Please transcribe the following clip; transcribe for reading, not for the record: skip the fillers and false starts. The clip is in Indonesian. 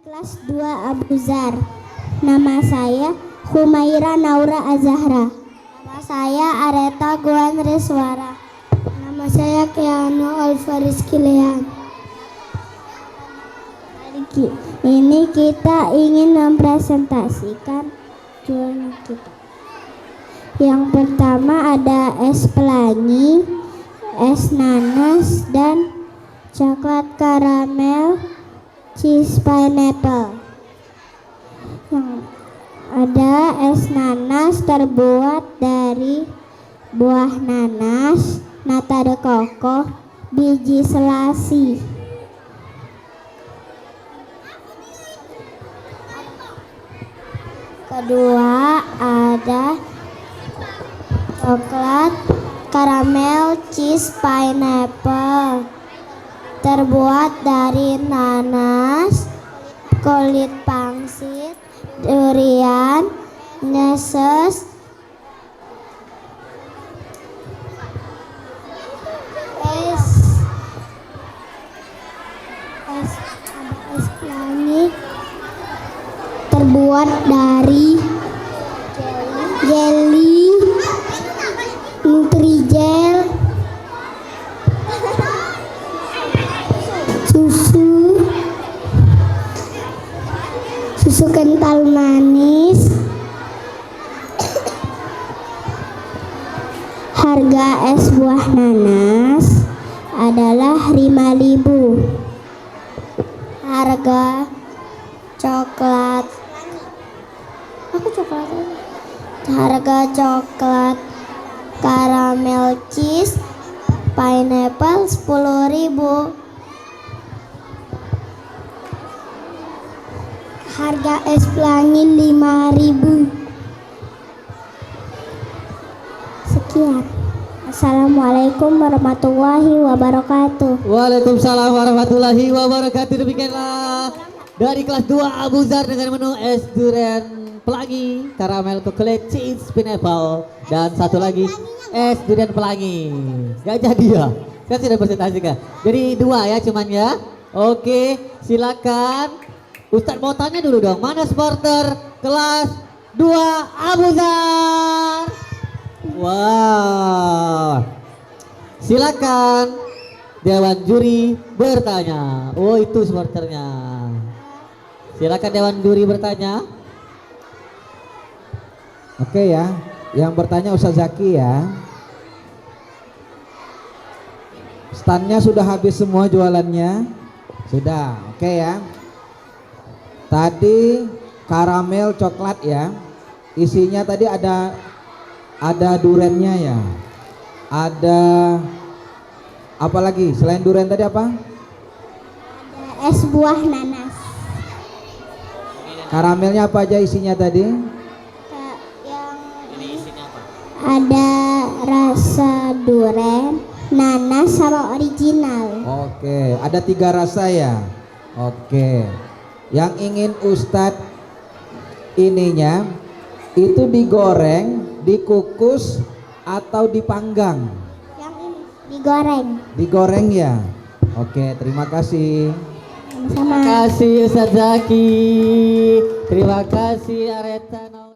Kelas 2 Abu Zar. Nama saya Humaira Naura Azahra. Nama saya Areta Guan Reswara. Nama saya Keanu Alvaris Kilean. Ini kita ingin mempresentasikan jualan kita. Yang pertama ada es pelangi, es nanas, dan coklat karamel cheese pineapple. Yang ada es nanas terbuat dari buah nanas, nata de coco, biji selasi. Kedua ada coklat karamel cheese pineapple terbuat dari nanas, kulit pangsit, durian, meses, es pelangi terbuat dari jelly, Nutrijel, susu kental manis. Harga es buah nanas adalah 5.000. Harga coklat karamel cheese pineapple 10.000. Harga es pelangi 5.000. Sekian. Assalamualaikum warahmatullahi wabarakatuh. Waalaikumsalam warahmatullahi wabarakatuh. Demikianlah dari kelas 2 Abu Zar dengan menu es durian pelangi, karamel coklat cheese pineapple, dan satu lagi es durian pelangi. Gak jadi ya? Kan sudah presentasi kan? Jadi 2 ya cuman ya. Oke, silakan. Ustadz mau tanya dulu dong, mana supporter kelas 2 Abu Zar? Wow. Silakan Dewan Juri bertanya. Oh, itu supporternya. Silakan Dewan Juri bertanya. Oke ya, yang bertanya Ustaz Zaki ya. Standnya sudah habis semua jualannya? Sudah, oke ya. Tadi karamel coklat ya. Isinya tadi ada durennya ya. Ada apa lagi? Selain duren tadi apa? Ada es buah nanas. Karamelnya apa aja isinya tadi? Ada rasa duren, nanas, sama original. Oke, ada 3 rasa ya. Oke. Yang ingin Ustadz ininya itu digoreng, dikukus, atau dipanggang? Yang ini digoreng. Digoreng ya. Oke, terima kasih. Sama. Terima kasih Ustadz Zaki. Terima kasih Areta.